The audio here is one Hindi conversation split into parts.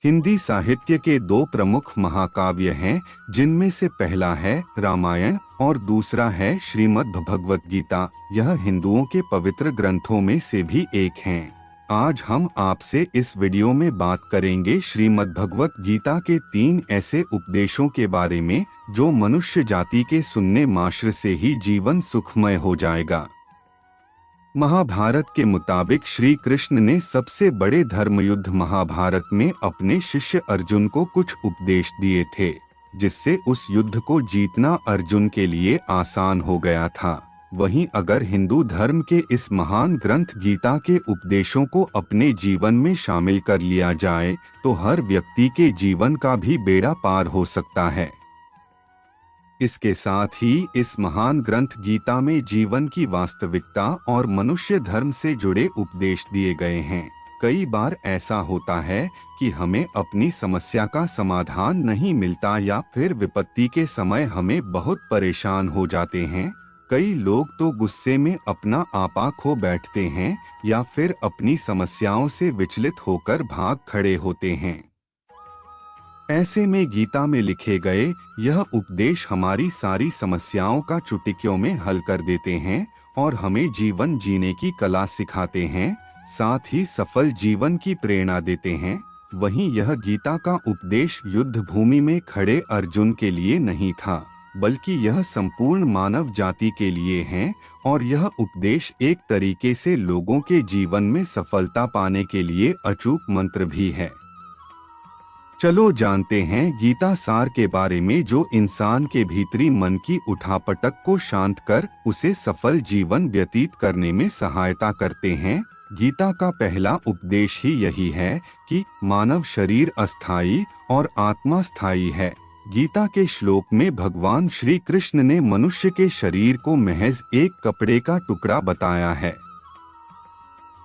हिंदी साहित्य के दो प्रमुख महाकाव्य हैं, जिनमें से पहला है रामायण और दूसरा है श्रीमद् भगवत गीता। यह हिंदुओं के पवित्र ग्रंथों में से भी एक हैं। आज हम आपसे इस वीडियो में बात करेंगे श्रीमद् भगवत गीता के 3 ऐसे उपदेशों के बारे में जो मनुष्य जाति के सुनने मात्र से ही जीवन सुखमय हो जाएगा। महाभारत के मुताबिक श्री कृष्ण ने सबसे बड़े धर्मयुद्ध महाभारत में अपने शिष्य अर्जुन को कुछ उपदेश दिए थे, जिससे उस युद्ध को जीतना अर्जुन के लिए आसान हो गया था। वहीं अगर हिंदू धर्म के इस महान ग्रंथ गीता के उपदेशों को अपने जीवन में शामिल कर लिया जाए तो हर व्यक्ति के जीवन का भी बेड़ा पार हो सकता है। इसके साथ ही इस महान ग्रंथ गीता में जीवन की वास्तविकता और मनुष्य धर्म से जुड़े उपदेश दिए गए हैं। कई बार ऐसा होता है कि हमें अपनी समस्या का समाधान नहीं मिलता या फिर विपत्ति के समय हमें बहुत परेशान हो जाते हैं। कई लोग तो गुस्से में अपना आपा खो बैठते हैं या फिर अपनी समस्याओं से विचलित होकर भाग खड़े होते हैं। ऐसे में गीता में लिखे गए यह उपदेश हमारी सारी समस्याओं का चुटकियों में हल कर देते हैं और हमें जीवन जीने की कला सिखाते हैं, साथ ही सफल जीवन की प्रेरणा देते हैं। वहीं यह गीता का उपदेश युद्ध भूमि में खड़े अर्जुन के लिए नहीं था, बल्कि यह संपूर्ण मानव जाति के लिए है और यह उपदेश एक तरीके से लोगों के जीवन में सफलता पाने के लिए अचूक मंत्र भी है। चलो जानते हैं गीता सार के बारे में जो इंसान के भीतरी मन की उठापटक को शांत कर उसे सफल जीवन व्यतीत करने में सहायता करते हैं। गीता का पहला उपदेश ही यही है कि मानव शरीर अस्थायी और आत्मा स्थायी है। गीता के श्लोक में भगवान श्री कृष्ण ने मनुष्य के शरीर को महज एक कपड़े का टुकड़ा बताया है,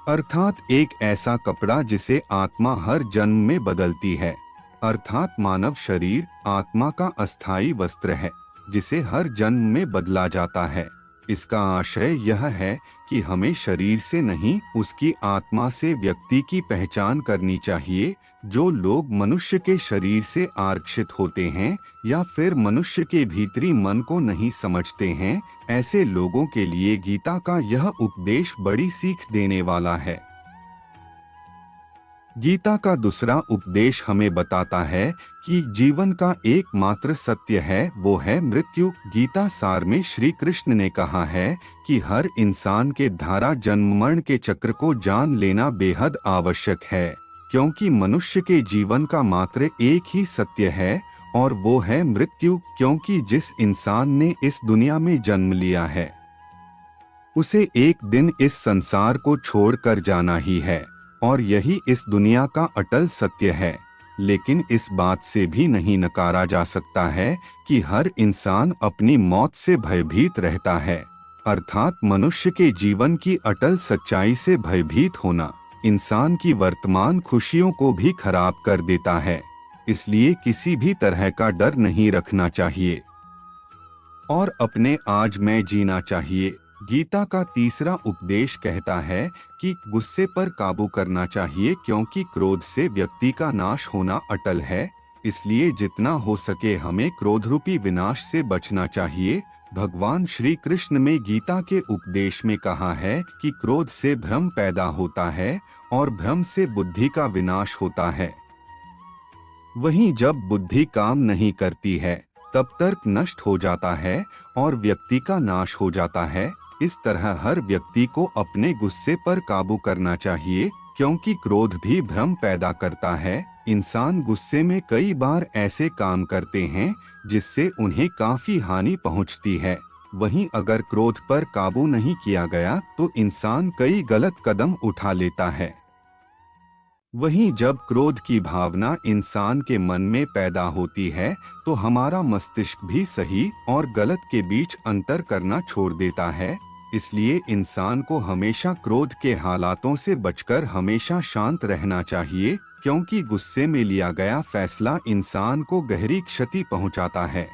अर्थात एक ऐसा कपड़ा जिसे आत्मा हर जन्म में बदलती है। अर्थात मानव शरीर आत्मा का अस्थायी वस्त्र है जिसे हर जन्म में बदला जाता है। इसका आशय यह है कि हमें शरीर से नहीं उसकी आत्मा से व्यक्ति की पहचान करनी चाहिए। जो लोग मनुष्य के शरीर से आरक्षित होते हैं या फिर मनुष्य के भीतरी मन को नहीं समझते हैं, ऐसे लोगों के लिए गीता का यह उपदेश बड़ी सीख देने वाला है। गीता का दूसरा उपदेश हमें बताता है कि जीवन का एकमात्र सत्य है वो है मृत्यु। गीता सार में श्री कृष्ण ने कहा है कि हर इंसान के धारा जन्म मरण के चक्र को जान लेना बेहद आवश्यक है, क्योंकि मनुष्य के जीवन का मात्र एक ही सत्य है और वो है मृत्यु। क्योंकि जिस इंसान ने इस दुनिया में जन्म लिया है उसे एक दिन इस संसार को छोड़कर जाना ही है और यही इस दुनिया का अटल सत्य है। लेकिन इस बात से भी नहीं नकारा जा सकता है कि हर इंसान अपनी मौत से भयभीत रहता है। अर्थात मनुष्य के जीवन की अटल सच्चाई से भयभीत होना इंसान की वर्तमान खुशियों को भी खराब कर देता है। इसलिए किसी भी तरह का डर नहीं रखना चाहिए और अपने आज में जीना चाहिए। गीता का तीसरा उपदेश कहता है कि गुस्से पर काबू करना चाहिए, क्योंकि क्रोध से व्यक्ति का नाश होना अटल है। इसलिए जितना हो सके हमें क्रोध रूपी विनाश से बचना चाहिए। भगवान श्री कृष्ण में गीता के उपदेश में कहा है कि क्रोध से भ्रम पैदा होता है और भ्रम से बुद्धि का विनाश होता है। वहीं जब बुद्धि काम नहीं करती है तब तर्क नष्ट हो जाता है और व्यक्ति का नाश हो जाता है। इस तरह हर व्यक्ति को अपने गुस्से पर काबू करना चाहिए, क्योंकि क्रोध भी भ्रम पैदा करता है। इंसान गुस्से में कई बार ऐसे काम करते हैं जिससे उन्हें काफी हानि पहुंचती है। वहीं अगर क्रोध पर काबू नहीं किया गया तो इंसान कई गलत कदम उठा लेता है। वहीं जब क्रोध की भावना इंसान के मन में पैदा होती है तो हमारा मस्तिष्क भी सही और गलत के बीच अंतर करना छोड़ देता है। इसलिए इंसान को हमेशा क्रोध के हालातों से बचकर हमेशा शांत रहना चाहिए, क्योंकि गुस्से में लिया गया फैसला इंसान को गहरी क्षति पहुंचाता है।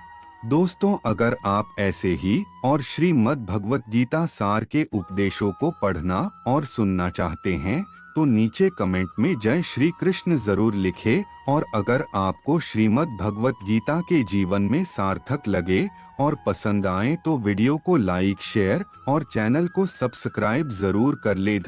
दोस्तों, अगर आप ऐसे ही और श्रीमद् भगवत गीता सार के उपदेशों को पढ़ना और सुनना चाहते हैं तो नीचे कमेंट में जय श्री कृष्ण जरूर लिखे। और अगर आपको श्रीमद् भगवत गीता के जीवन में सार्थक लगे और पसंद आए तो वीडियो को लाइक शेयर और चैनल को सब्सक्राइब जरूर कर ले।